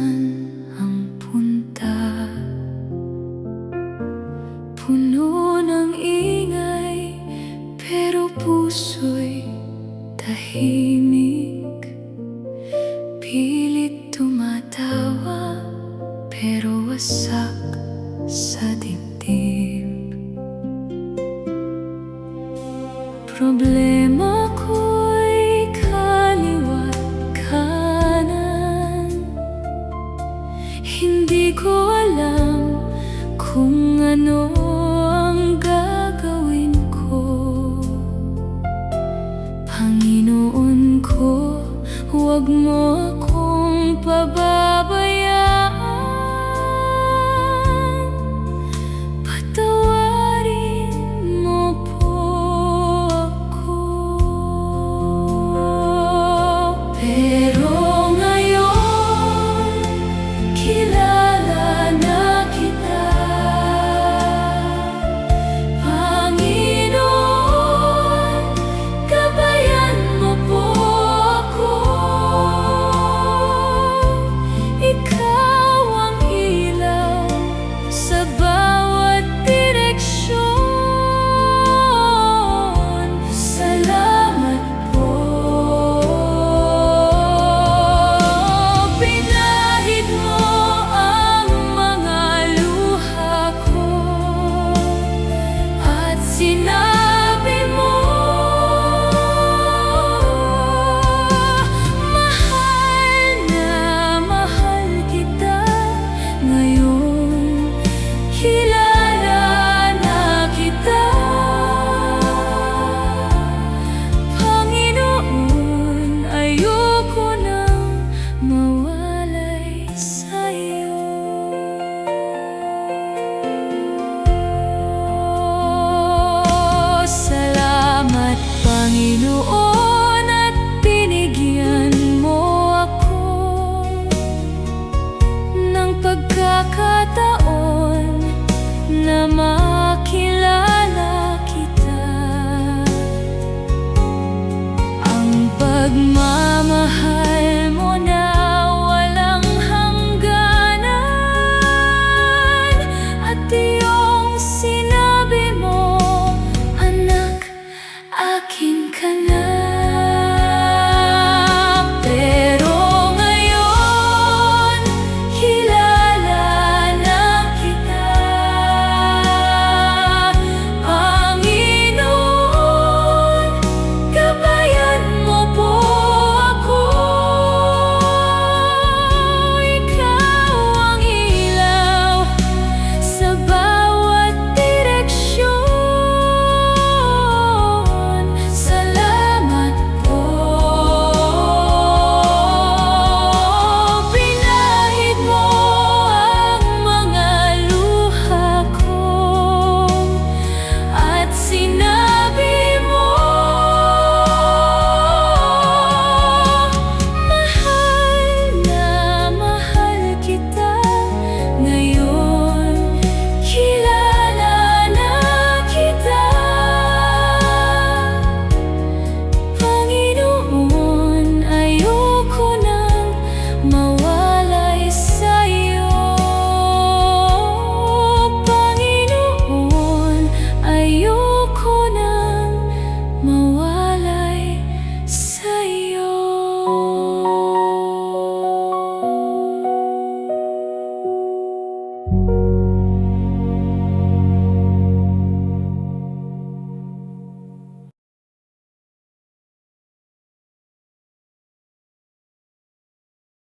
saan ang punta. Puno ng ingay, pero puso'y tahimik. Pilit tumatawa, pero wasak sa dibdib. Problema ko'y kaliwa't kanan. Hindi ko alam kung ano ang gagawin ko. Panginoon ko, huwag mo akong pababayaan. Patawarin mo po ako. Pero ngayon, kilala na kita. Panginoon, gabayan mo po ako. Ikaw ang ilaw sa bawat direksyon. Salamat po. Pinahid mo ang mga luha ko at sinabi mo, mahal na mahal kita. Ngayon, kilala na kita. Panginoon, ayoko nang mawalay sa'yo. Salamat, Panginoon, at binigyan mo ako ng pagkakataon